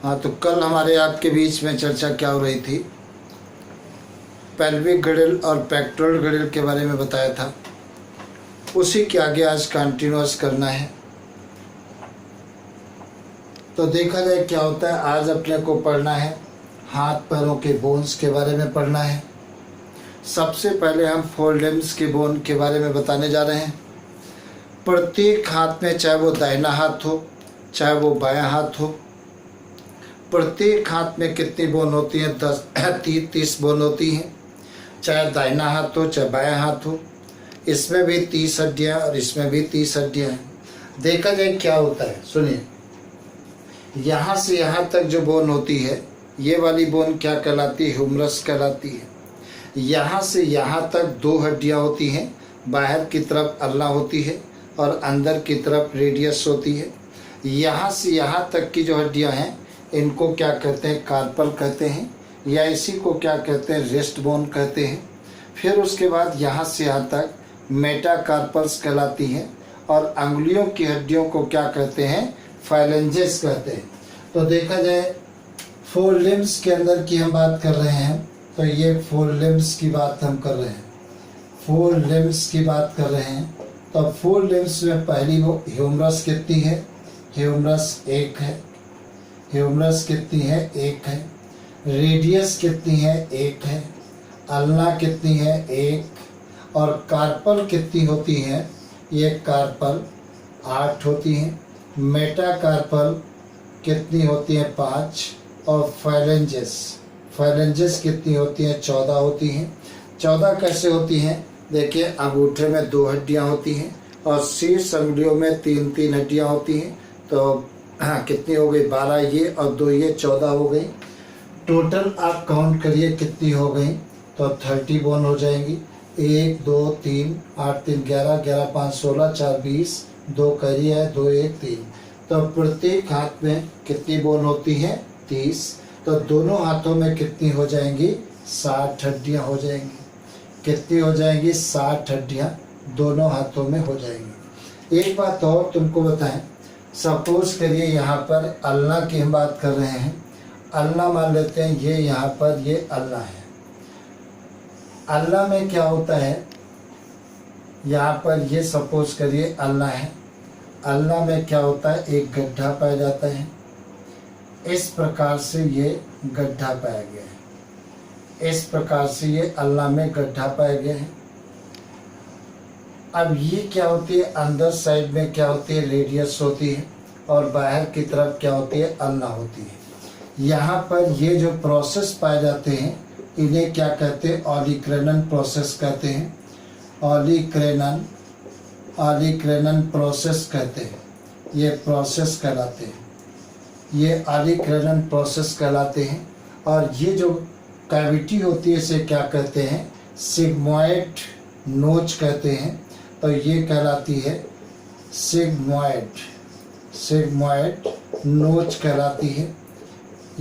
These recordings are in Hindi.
हाँ, तो कल हमारे आपके बीच में चर्चा क्या हो रही थी, पेल्विक गिडल और पेक्टोरल गिडल के बारे में बताया था। उसी के आगे आज कंटिन्यूअस करना है। तो देखा जाए क्या होता है। आज अपने को पढ़ना है हाथ पैरों के बोन्स के बारे में पढ़ना है। सबसे पहले हम फोर लिम्स के बोन के बारे में बताने जा रहे हैं। प्रत्येक हाथ में, चाहे वो दाहिना हाथ हो चाहे वो बायां हाथ हो, प्रत्येक हाथ में कितनी बोन होती हैं? 30 बोन होती हैं। चाहे दाहिना हाथ हो चाहे बायां हाथ हो, इसमें भी 30 हड्डियाँ और इसमें भी 30 हड्डियाँ हैं। देखा जाए क्या होता है, सुनिए। यहाँ से यहाँ तक जो बोन होती है, ये वाली बोन क्या कहलाती है? ह्यूमरस कहलाती है। यहाँ से यहाँ तक 2 हड्डियाँ होती हैं। बाहर की तरफ अल्ना होती है और अंदर की तरफ रेडियस होती है। यहाँ से यहाँ तक की जो हड्डियाँ हैं, इनको क्या कहते हैं? कार्पल कहते हैं, या इसी को क्या कहते हैं? रेस्ट बोन कहते हैं। फिर उसके बाद यहाँ से यहाँ तक मेटाकार्पल्स कहलाती हैं, और अंगुलियों की हड्डियों को क्या कहते हैं? फाइलेंजेस कहते हैं। तो देखा जाए फोर लिम्स के अंदर की हम बात कर रहे हैं, तो ये फोर लिम्स की बात हम कर रहे हैं। फोर लिम्स की बात कर रहे हैं, तो फोर लिम्स में पहली वो ह्यूमरस कितनी है? ह्यूमरस 1 है। ह्यूमरस कितनी है? 1 है। रेडियस कितनी है? 1 है। अल्ना कितनी है? 1। और कार्पल कितनी होती है? ये कार्पल 8 होती हैं। मेटाकार्पल कितनी होती है? 5। और फाइलेंजेस कितनी होती हैं? 14 होती हैं। 14 कैसे होती हैं? देखिए, अंगूठे में 2 हड्डियां होती हैं और शीर्ष अंगुलियों में 3 हड्डियां होती हैं। तो कितनी हो गई? 12 ये और 2 ये, 14 हो गई। टोटल आप काउंट करिए कितनी हो गई, तो 30 बोन हो जाएंगी। 1 2 3 8 3 11, 11 5 16, 4 20, 2 करिए है, 2 1 3। तो प्रत्येक हाथ में कितनी बोन होती है? 30। तो दोनों हाथों में कितनी हो जाएंगी? 60 हड्डियाँ हो जाएंगी। कितनी हो जाएंगी? 60 हड्डियाँ दोनों हाथों में हो जाएंगी। एक बात और तुमको बताएं, सपोज करिए यहाँ पर अल्ना की हम बात कर रहे हैं। अल्ना मान लेते हैं, ये यहाँ पर ये अल्ना है। अल्ना में क्या होता है? यहाँ पर ये सपोज करिए अल्ना है। अल्ना में क्या होता है? एक गड्ढा पाया जाता है। इस प्रकार से ये गड्ढा पाया गया है। इस प्रकार से ये अल्ना में गड्ढा पाया गया है। अब ये क्या होती है? अंदर साइड में क्या होती है? रेडियस होती है, और बाहर की तरफ क्या होती है? अल्ना होती है। यहाँ पर ये जो प्रोसेस पाए जाते हैं, इन्हें क्या कहते हैं? ऑलिक्रेनन प्रोसेस कहते हैं। ऑलिक्रेनन प्रोसेस कहते हैं। ये प्रोसेस कहलाते हैं। ये ऑलिक्रेनन प्रोसेस कहलाते हैं। और ये जो कैविटी होती है, इसे क्या कहते हैं? सिग्मॉइड नोच कहते हैं। तो ये कहलाती है सिग्मॉइड नोच कहलाती है।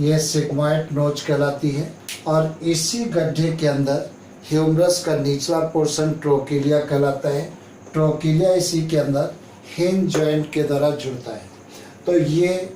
ये सिग्मॉइड नोच कहलाती है। और इसी गड्ढे के अंदर ह्यूमरस का निचला पोर्शन ट्रोकिलिया कहलाता है। ट्रोकिलिया इसी के अंदर हिंज जॉइंट के द्वारा जुड़ता है। तो ये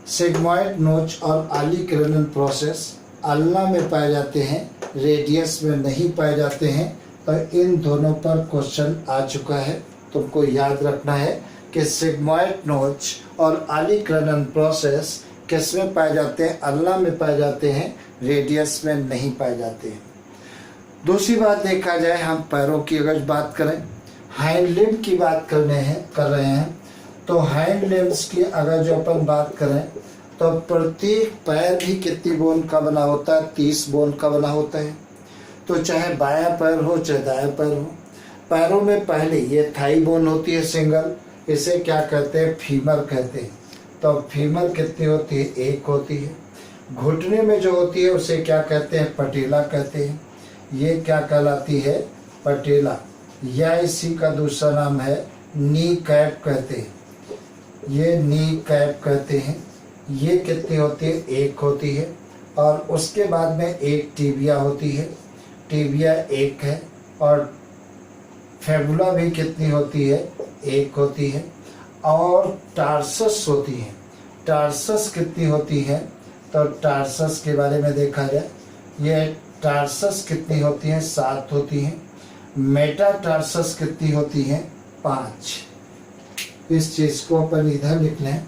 सिग्मॉइड नोच और ऑलिक्रेनन प्रोसेस अल्ना में पाए जाते हैं, रेडियस में नहीं पाए जाते हैं। तो इन दोनों पर क्वेश्चन आ चुका है। तुमको याद रखना है कि सिग्मॉइड नोच और ऑलिक्रेनन प्रोसेस किस में पाए जाते हैं? अल्ना में पाए जाते हैं, रेडियस में नहीं पाए जाते हैं। दूसरी बात देखा जाए, हम पैरों की अगर बात करें, हाइंड लिम्ब की बात कर रहे हैं, तो हाइंड लिम्ब्स की अगर जो अपन बात करें, तो प्रत्येक पैर भी कितनी बोन का बना होता है? 30 बोन का बना होता है। तो चाहे बायां पैर हो चाहे दायां पैर हो, पैरों में पहले ये थाई बोन होती है सिंगल, इसे क्या कहते हैं? फीमर कहते हैं। तो फीमर कितनी होती है? 1 होती है। घुटने में जो होती है उसे क्या कहते हैं? पटेला कहते हैं। ये क्या कहलाती है? पटेला, या इसी का दूसरा नाम है नी कैप कहते हैं। ये नी कैप कहते हैं। ये कितनी होती है? 1 होती है। और उसके बाद में एक टिबिया होती है। टिबिया 1 है। और फेबुला भी कितनी होती है? 1 होती है। और टार्सस होती है। टार्सस कितनी होती है? तो टार्सस के बारे में देखा जाए, ये टार्सस कितनी होती हैं? 7 होती हैं। मेटाटार्सस कितनी होती हैं? 5। इस चीज़ को अपन इधर लिख लें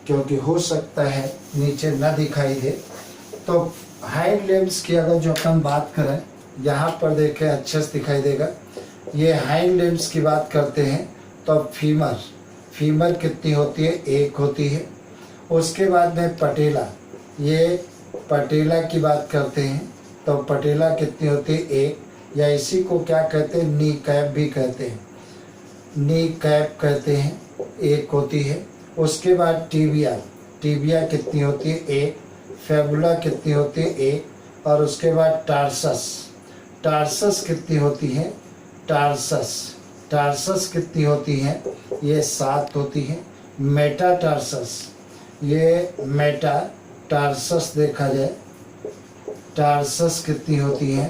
क्योंकि हो सकता है नीचे न दिखाई दे। तो हाइंड लिम्स की अगर जो अपन बात करें, यहाँ पर देखें अच्छे से दिखाई देगा, ये हाइंड लिम्स की बात करते हैं तो फीमर कितनी होती है? 1 होती है। उसके बाद में पटेला, ये पटेला की बात करते हैं तो पटेला कितनी होती है? 1, या इसी को क्या कहते हैं? नी कैप भी कहते हैं, नी कैप कहते हैं, 1 होती है। उसके बाद टीबिया कितनी होती है? 1। फेबुला कितनी होती है? 1। और उसके बाद टार्सस कितनी होती है? टार्सस कितनी होती है? ये 7 होती है। मेटाटार्सस, ये मेटाटार्सस देखा जाए, टार्सस कितनी होती है?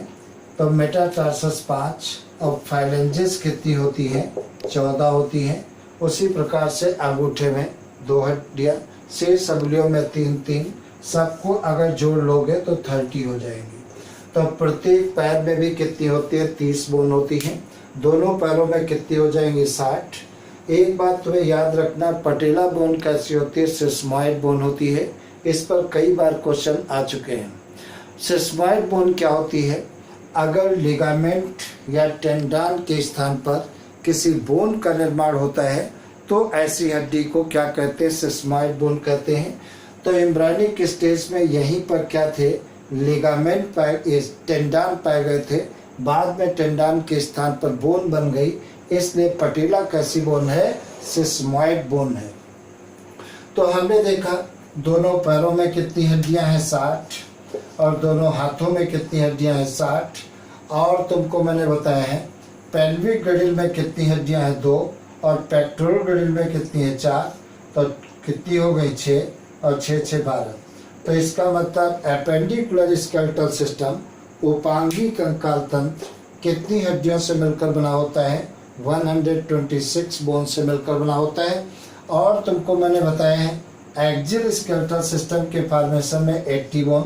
तो मेटाटार्सस 5। और फाइलेंजेस कितनी होती है? 14 होती है। उसी प्रकार से अंगूठे में 2 हड्डियाँ, शेष अंगुलियों में 3-3, सबको अगर जोड़ लोगे तो 30 हो जाएगी। तो प्रत्येक पैर में भी कितनी होती है? 30 बोन होती हैं। दोनों पैरों में कितनी हो जाएंगी? 60। एक बात तुम्हें याद रखना, पटेला बोन कैसी होती है? सिस्मॉइड बोन होती है। इस पर कई बार क्वेश्चन आ चुके हैं। सिस्मॉइड बोन क्या होती है? अगर लिगामेंट या टेंडन के स्थान पर किसी बोन का निर्माण होता है तो ऐसी हड्डी को क्या कहते हैं? सिस्मॉइड बोन कहते हैं। तो एम्ब्रायनिक स्टेज में यहीं पर क्या थे? लिगामेंट टेंडन पाए गए थे। बाद में टेंडन के स्थान पर बोन बन गई, इसलिए पटेला कैसी बोन है? सिस्मॉइड बोन है। तो हमने देखा दोनों पैरों में कितनी हड्डियां हैं? 60। और दोनों हाथों में कितनी हड्डियां हैं? 60। और तुमको मैंने बताया है पेल्विक गडिल में कितनी हड्डियां हैं? 2। और पेक्टोरल गडिल में कितनी है? 4। तो कितनी हो गई? 6। और 6 12। तो इसका मतलब एपेंडिकुलर स्केलेटल सिस्टम, उपांगी कंकाल तंत्र कितनी हड्डियों से मिलकर बना होता है? 126 बोन से मिलकर बना होता है। और तुमको मैंने बताया है एक्सियल स्केलेटल सिस्टम के फॉर्मेशन में 80 बोन,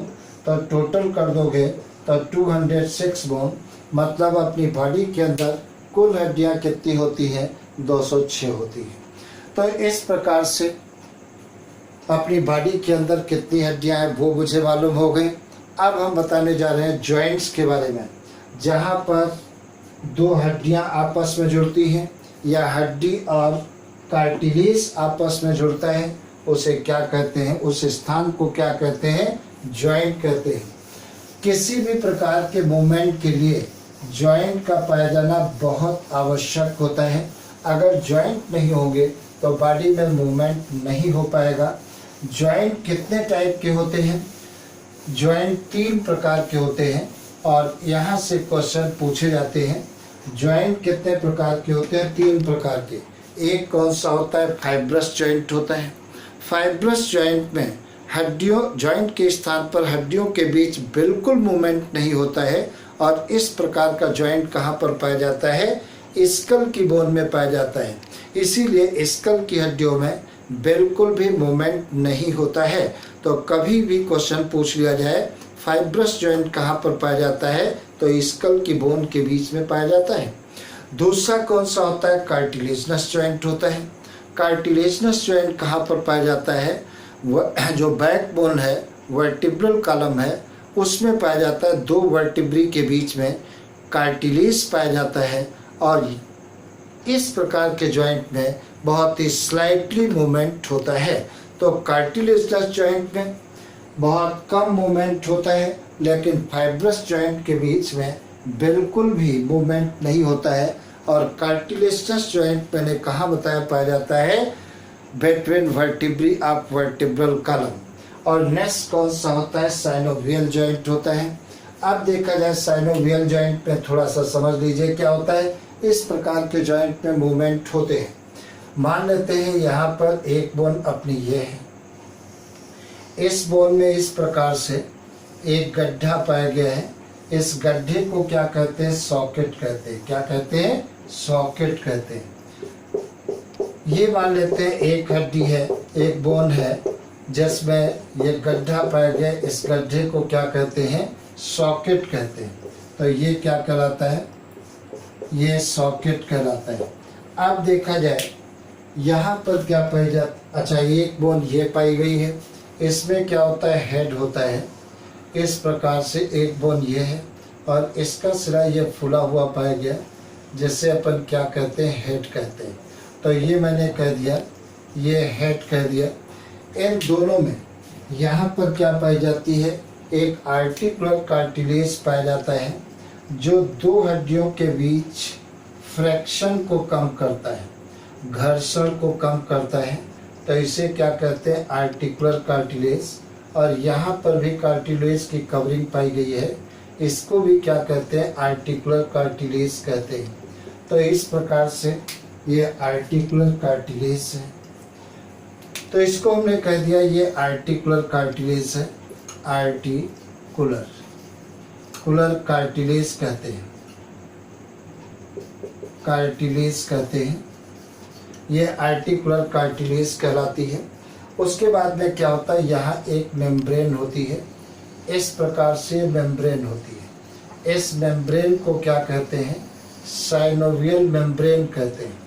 तो टोटल कर दोगे तो 206 बोन, मतलब अपनी बॉडी के अंदर कुल हड्डियां कितनी होती हैं? 206 होती हैं। तो इस प्रकार से अपनी बॉडी के अंदर कितनी हड्डियां हैं वो मुझे मालूम हो गई। अब हम बताने जा रहे हैं जॉइंट्स के बारे में, जहाँ पर 2 हड्डियां आपस में जुड़ती हैं या हड्डी और कार्टिलेज आपस में जुड़ता है, उसे क्या कहते हैं? उस स्थान को क्या कहते हैं? जॉइंट कहते हैं। किसी भी प्रकार के मूवमेंट के लिए जॉइंट का पाया जाना बहुत आवश्यक होता है। अगर जॉइंट नहीं होंगे तो बॉडी में मूवमेंट नहीं हो पाएगा। जॉइंट कितने टाइप के होते हैं? जॉइंट 3 प्रकार के होते हैं और यहाँ से क्वेश्चन पूछे जाते हैं। जॉइंट कितने प्रकार के होते हैं? 3 प्रकार के। एक कौन सा होता है? फाइब्रस जॉइंट होता है। फाइब्रस जॉइंट में जॉइंट के स्थान पर हड्डियों के बीच बिल्कुल मूवमेंट नहीं होता है। और इस प्रकार का जॉइंट कहाँ पर पाया जाता है? स्कल की बोन में पाया जाता है। इसीलिए स्कल की हड्डियों में बिल्कुल भी मूवमेंट नहीं होता है। तो कभी भी क्वेश्चन पूछ लिया जाए फाइब्रस जॉइंट कहाँ पर पाया जाता है, तो स्कल की बोन के बीच में पाया जाता है। दूसरा कौन सा होता है? कार्टिलेजनस जॉइंट होता है। कार्टिलेजनस जॉइंट कहाँ पर पाया जाता है? वह जो बैक बोन है, वर्टिब्रल कॉलम है, उसमें पाया जाता है। 2 वर्टिब्री के बीच में कार्टिलेज पाया जाता है। और इस प्रकार के जॉइंट में बहुत ही स्लाइटली मूवमेंट होता है। तो कार्टिलेजनस जॉइंट में बहुत कम मूवमेंट होता है, लेकिन फाइब्रस जॉइंट के बीच में बिल्कुल भी मूवमेंट नहीं होता है। और कार्टिलेजनस जॉइंट मैंने कहाँ बताया पाया जाता है? Between vertebrae of vertebral column. और नेक्स्ट कौन सा होता है? साइनोवियल जॉइंट होता है। अब देखा जाए साइनोवियल जॉइंट में थोड़ा सा समझ लीजिए क्या होता है। इस प्रकार के जॉइंट में मूवमेंट होते हैं। मान लेते हैं यहाँ पर एक बोन अपनी ये है, इस बोन में इस प्रकार से एक गड्ढा पाया गया है। इस गड्ढे को क्या कहते हैं? सॉकेट कहते हैं। क्या कहते हैं? सॉकेट कहते हैं। ये मान लेते हैं एक हड्डी है, एक बोन है, जिसमें ये गड्ढा पाया गया, इस गड्ढे को क्या कहते हैं? सॉकेट कहते हैं। तो ये क्या कहलाता है? ये सॉकेट कहलाता है। अब देखा जाए यहाँ पर क्या पाई जाती, अच्छा एक बोन ये पाई गई है, इसमें क्या होता है? हेड होता है। इस प्रकार से एक बोन ये है और इसका सिरा ये फूला हुआ पाया गया, जिससे अपन क्या कहते हैं? हेड कहते हैं। तो ये मैंने कह दिया, ये हेड कह दिया। इन दोनों में यहाँ पर क्या पाई जाती है? एक आर्टिकुलर कार्टिलेज पाया जाता है, जो दो हड्डियों के बीच फ्रैक्शन को कम करता है, घर्षण को कम करता है। तो इसे क्या कहते हैं? Articular cartilage. और यहाँ पर भी कार्टिलेज की कवरिंग पाई गई है, इसको भी क्या कहते हैं? आर्टिकुलर कार्टिलेज कहते हैं। तो इस प्रकार से ये आर्टिकुलर कार्टिलेज है। तो इसको हमने कह दिया ये आर्टिकुलर कार्टिलेज है। आर्टिकुलर कार्टिलेज कहते हैं, कार्टिलेज कहते हैं। ये आर्टिकुलर कार्टिलेज कहलाती है। उसके बाद में क्या होता है? यहाँ एक मेम्ब्रेन होती है, इस प्रकार से मेम्ब्रेन होती है। इस मेम्ब्रेन को क्या कहते हैं? साइनोवियल मेम्ब्रेन कहते हैं।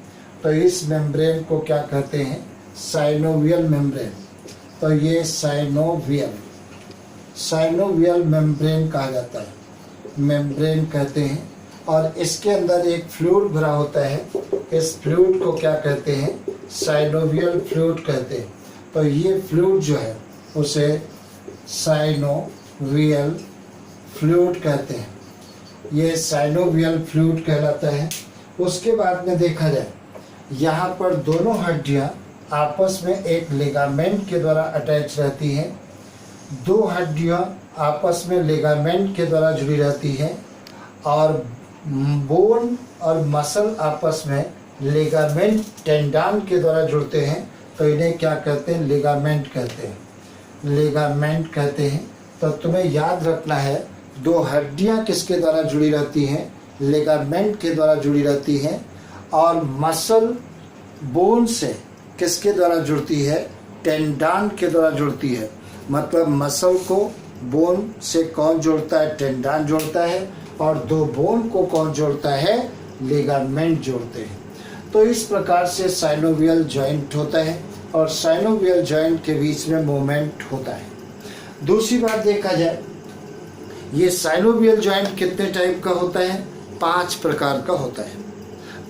तो इस मेम्ब्रेन को क्या कहते हैं? Synovial membrane. तो ये साइनोवियल मेम्ब्रेन कहा जाता है, मेम्ब्रेन कहते हैं। और इसके अंदर एक फ्लूइड भरा होता है, इस फ्लूइड को क्या कहते हैं? साइनोवियल फ्लूइड कहते हैं। तो ये फ्लूइड जो है उसे साइनोवियल फ्लूइड कहते हैं। ये साइनोवियल फ्लूइड कहलाता है। उसके बाद में देखा जाए यहाँ पर दोनों हड्डियाँ आपस में एक लिगामेंट के द्वारा अटैच रहती हैं। दो हड्डियाँ आपस में लिगामेंट के द्वारा जुड़ी रहती हैं और बोन और मसल आपस में लिगामेंट टेंडान के द्वारा जुड़ते हैं। तो इन्हें क्या कहते हैं? लिगामेंट कहते हैं, लिगामेंट कहते हैं। तो तुम्हें याद रखना है, दो हड्डियाँ किसके द्वारा जुड़ी रहती हैं? लिगामेंट के द्वारा जुड़ी रहती हैं। और मसल बोन से किसके द्वारा जुड़ती है? टेंडान के द्वारा जुड़ती है। मतलब मसल को बोन से कौन जोड़ता है? टेंडान जोड़ता है। और दो बोन को कौन जोड़ता है? लिगामेंट जोड़ते हैं। तो इस प्रकार से साइनोवियल जॉइंट होता है और साइनोवियल जॉइंट के बीच में मूवमेंट होता है। दूसरी बात देखा जाए, ये साइनोवियल जॉइंट कितने टाइप का होता है? 5 प्रकार का होता है।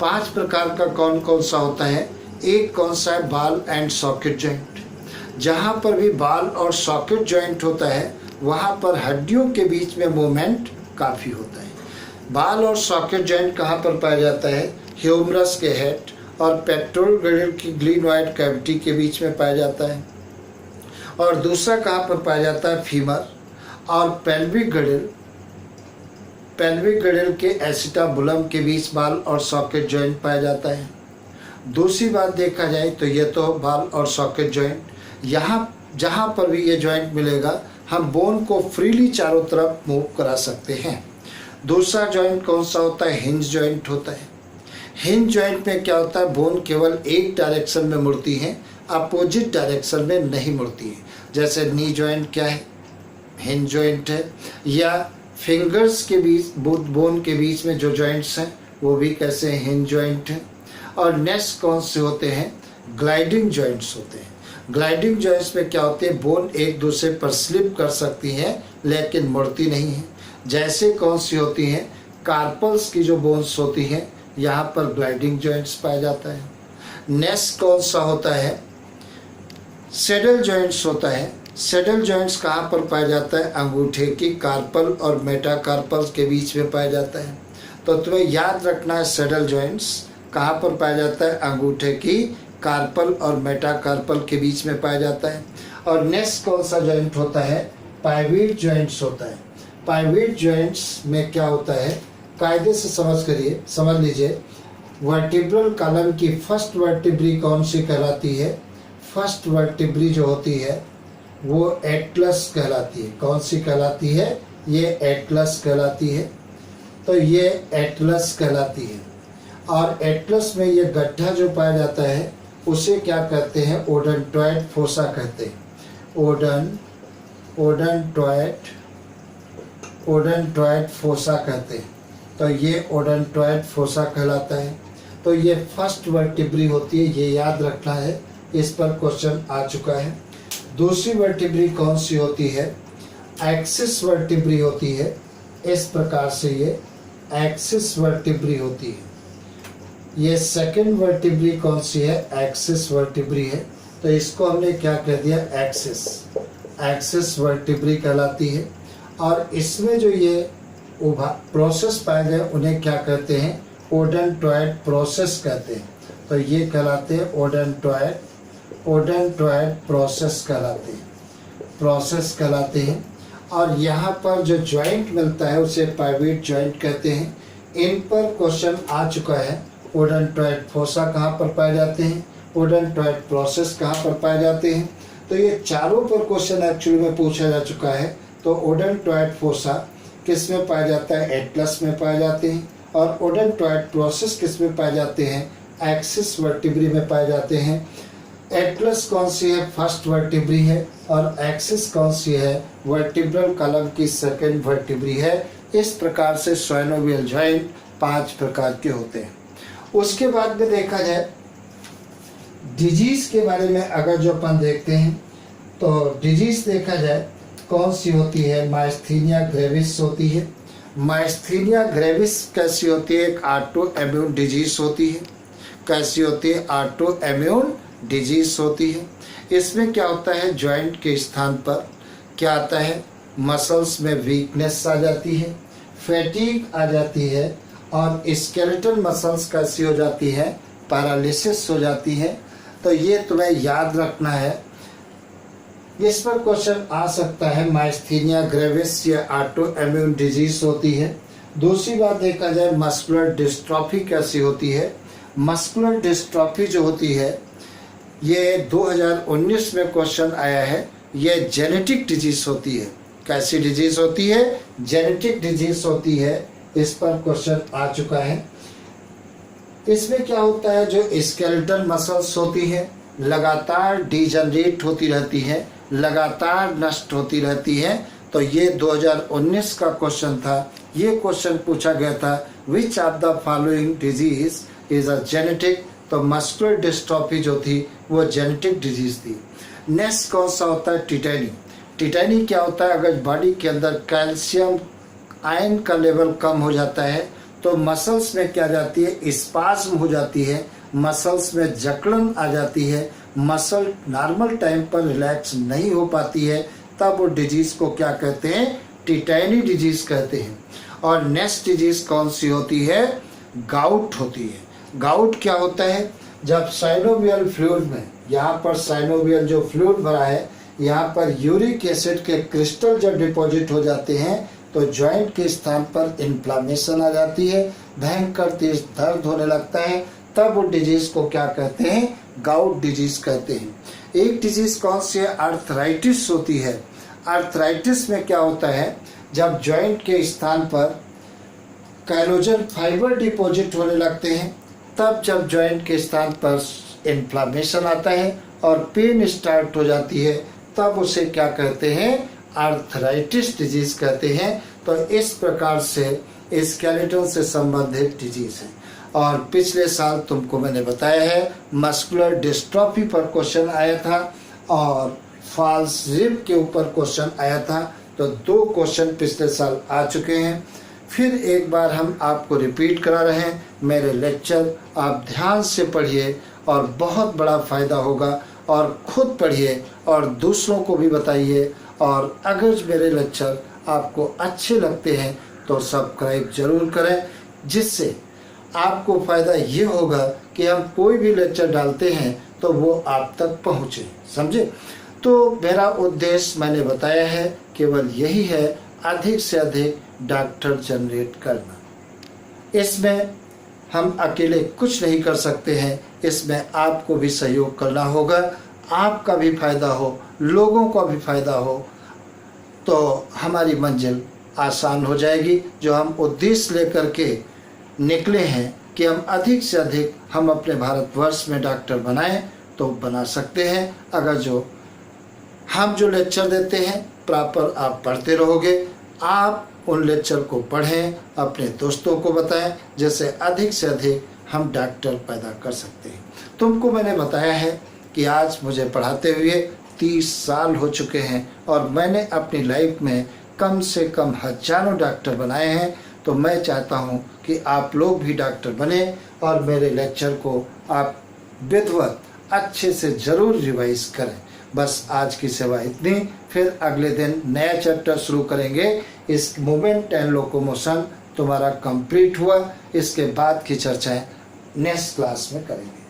5 प्रकार का कौन कौन सा होता है? एक कौन सा है? बाल एंड सॉकेट जॉइंट। जहाँ पर भी बाल और सॉकेट जॉइंट होता है वहाँ पर हड्डियों के बीच में मूवमेंट काफ़ी होता है। बाल और सॉकेट जॉइंट कहाँ पर पाया जाता है? ह्यूमरस के हेड और पेट्रोल ग्लैंड की ग्लिनोइड कैविटी के बीच में पाया जाता है। और दूसरा कहाँ पर पाया जाता है? फीमर और पेल्विक गडेल के एसिटाबुलम के बीच बाल और सॉकेट जॉइंट पाया जाता है। दूसरी बात देखा जाए तो ये तो बाल और सॉकेट जॉइंट, यहाँ जहाँ पर भी ये जॉइंट मिलेगा हम बोन को फ्रीली चारों तरफ मूव करा सकते हैं। दूसरा जॉइंट कौन सा होता है? हिंज जॉइंट होता है। हिंज जॉइंट में क्या होता है? बोन केवल एक डायरेक्शन में मुड़ती है, अपोजिट डायरेक्शन में नहीं मुड़ती है। जैसे नी जॉइंट क्या है? हिंज जॉइंट है। या फिंगर्स के बीच, बोन के बीच में जो जॉइंट्स हैं वो भी कैसे? हिंज जॉइंट है। और नेक्स्ट कौन से होते हैं? ग्लाइडिंग जॉइंट्स होते हैं। ग्लाइडिंग जॉइंट्स में क्या होते हैं? बोन एक दूसरे पर स्लिप कर सकती हैं लेकिन मुड़ती नहीं है। जैसे कौन सी होती हैं? कार्पल्स की जो बोन्स होती हैं यहाँ पर ग्लाइडिंग जॉइंट्स पाया जाता है। नेक्स्ट कौन सा होता है? सेडल जॉइंट्स होता है। सेडल जॉइंट्स कहाँ पर पाया जाता है? अंगूठे की कार्पल और मेटाकार्पल के बीच में पाया जाता है। तो तुम्हें याद रखना है सेडल जॉइंट्स कहाँ पर पाया जाता है? अंगूठे की कार्पल और मेटाकार्पल के बीच में पाया जाता है। और नेक्स्ट कौन सा जॉइंट होता है? पाइवट जॉइंट्स होता है। पाइवट जॉइंट्स में क्या होता है? कायदे से समझ लीजिए। वर्टिब्रल कॉलम की फर्स्ट वर्टिब्री कौन सी कहलाती है? फर्स्ट वर्टिब्री जो होती है वो एटलस कहलाती है। कौन सी कहलाती है? ये एटलस कहलाती है। तो ये एटलस कहलाती है। और एटलस में ये गड्ढा जो पाया जाता है उसे क्या कहते हैं? ओडोंटॉइड फोसा कहते हैं। ओडोनटॉइड फोसा कहते हैं। तो ये ओडोनटॉइड फोसा कहलाता है। तो ये फर्स्ट वर्टिब्री होती है, ये याद रखना है, इस पर क्वेश्चन आ चुका है। दूसरी वर्टिब्री कौन सी होती है? एक्सिस वर्टिब्री होती है। इस प्रकार से ये एक्सिस वर्टिब्री होती है। ये सेकंड वर्टिब्री कौन सी है? एक्सिस वर्टिब्री है। तो इसको हमने क्या कह दिया? एक्सिस वर्टिब्री कहलाती है। और इसमें जो ये प्रोसेस पाए गए उन्हें क्या कहते हैं? ओडोनटॉइड प्रोसेस कहते हैं। तो ये कहलाते हैं ओडोनटॉइड प्रोसेस कहलाते हैं। और यहाँ पर जो जॉइंट मिलता है उसे पाइवेट जॉइंट कहते हैं। इन पर क्वेश्चन आ चुका है। ओडोनटॉइड फोसा कहाँ पर पाए जाते हैं, ओडोनटॉइड प्रोसेस कहाँ पर पाए जाते हैं। तो ये चारों पर क्वेश्चन एक्चुअली में पूछा जा चुका है। तो ओडोनटॉइड फोसा किस में पाया जाता है? एटलस में पाए जाते हैं। और ओडोनटॉइड प्रोसेस किस में पाए जाते हैं? एक्सिस वर्टिब्री में पाए जाते हैं। एटलस कौन सी है? फर्स्ट वर्टिब्री है। और एक्सिस कौन सी है? वर्टिब्रल कॉलम की सेकंड वर्टिब्री है। इस प्रकार से साइनोवियल जॉइंट 5 प्रकार के होते हैं। उसके बाद में देखा जाए डिजीज के बारे में, अगर जो अपन देखते हैं तो डिजीज देखा जाए कौन सी होती है? माइस्थीनिया ग्रेविस होती है। माइस्थीनिया ग्रेविस कैसी होती है? एक ऑटो इम्यून डिजीज होती है। कैसी होती है? ऑटो इम्यून डिजीज होती है। इसमें क्या होता है? जॉइंट के स्थान पर क्या आता है? मसल्स में वीकनेस आ जाती है, फैटीग आ जाती है, और स्केलेटल मसल्स कैसी हो जाती है? पैरालिसिस हो जाती है। तो ये तुम्हें याद रखना है। इस पर क्वेश्चन आ सकता है। माइस्थीनिया ग्रेविस या ऑटो इम्यून डिजीज होती है। दूसरी बात देखा जाए मस्कुलर डिस्ट्रॉफी कैसी होती है? मस्कुलर डिस्ट्रॉफी जो होती है ये 2019 में क्वेश्चन आया है। ये जेनेटिक डिजीज होती है। कैसी डिजीज होती है? जेनेटिक डिजीज होती है। इस पर क्वेश्चन आ चुका है। इसमें क्या होता है? जो स्केलेटल मसल्स होती है लगातार डिजनरेट होती रहती है, लगातार नष्ट होती रहती है। तो ये 2019 का क्वेश्चन था। ये क्वेश्चन पूछा गया था which of the following disease is a genetic. तो मस्कुलर डिस्ट्रॉफी जो थी वो जेनेटिक डिजीज थी। नेक्स्ट कौन सा होता है? टिटैनी। टिटैनी क्या होता है? अगर बॉडी के अंदर कैल्शियम आयन का लेवल कम हो जाता है तो मसल्स में क्या जाती है? स्पाज्म हो जाती है, मसल्स में जकड़न आ जाती है, मसल नॉर्मल टाइम पर रिलैक्स नहीं हो पाती है। तब वो डिजीज को क्या कहते हैं? टिटैनी डिजीज कहते हैं। और नेक्स्ट डिजीज कौन सी होती है? गाउट होती है। गाउट क्या होता है? जब साइनोवियल फ्लूइड में, यहाँ पर साइनोवियल जो फ्लूइड भरा है, यहाँ पर यूरिक एसिड के क्रिस्टल जब डिपॉजिट हो जाते हैं तो जॉइंट के स्थान पर इन्फ्लामेशन आ जाती है, भयंकर तेज दर्द होने लगता है। तब वो डिजीज को क्या कहते हैं? गाउट डिजीज कहते हैं। एक डिजीज कौन सी है? आर्थराइटिस होती है। आर्थराइटिस में क्या होता है? जब जॉइंट के स्थान पर कैलोजन फाइबर डिपॉजिट होने लगते हैं, तब जब जॉइंट के स्थान पर इन्फ्लामेशन आता है और पेन स्टार्ट हो जाती है, तब उसे क्या कहते हैं? आर्थराइटिस डिजीज कहते हैं। तो इस प्रकार से स्केलेटन से संबंधित डिजीज है। और पिछले साल तुमको मैंने बताया है मस्कुलर डिस्ट्रॉफी पर क्वेश्चन आया था और फॉल्स रिब के ऊपर क्वेश्चन आया था। तो 2 क्वेश्चन पिछले साल आ चुके हैं। फिर एक बार हम आपको रिपीट करा रहे हैं। मेरे लेक्चर आप ध्यान से पढ़िए और बहुत बड़ा फ़ायदा होगा। और खुद पढ़िए और दूसरों को भी बताइए। और अगर मेरे लेक्चर आपको अच्छे लगते हैं तो सब्सक्राइब जरूर करें, जिससे आपको फ़ायदा ये होगा कि हम कोई भी लेक्चर डालते हैं तो वो आप तक पहुँचे। समझे? तो मेरा उद्देश्य मैंने बताया है, केवल यही है, अधिक से अधिक डॉक्टर जनरेट करना। इसमें हम अकेले कुछ नहीं कर सकते हैं, इसमें आपको भी सहयोग करना होगा। आपका भी फायदा हो, लोगों का भी फायदा हो, तो हमारी मंजिल आसान हो जाएगी। जो हम उद्देश्य लेकर के निकले हैं कि हम अधिक से अधिक हम अपने भारतवर्ष में डॉक्टर बनाएं, तो बना सकते हैं। अगर जो हम जो लेक्चर देते हैं प्रॉपर आप पढ़ते रहोगे। आप उन लेक्चर को पढ़ें, अपने दोस्तों को बताएं, जैसे अधिक से अधिक हम डॉक्टर पैदा कर सकते हैं। तुमको मैंने बताया है कि आज मुझे पढ़ाते हुए 30 साल हो चुके हैं और मैंने अपनी लाइफ में कम से कम हजारों डॉक्टर बनाए हैं। तो मैं चाहता हूँ कि आप लोग भी डॉक्टर बने और मेरे लेक्चर को आप विधिवत अच्छे से ज़रूर रिवाइज करें। बस आज की सेवा इतनी, फिर अगले दिन नया चैप्टर शुरू करेंगे। इस मूवमेंट एंड लोकोमोशन तुम्हारा कंप्लीट हुआ, इसके बाद की चर्चाएं नेक्स्ट क्लास में करेंगे।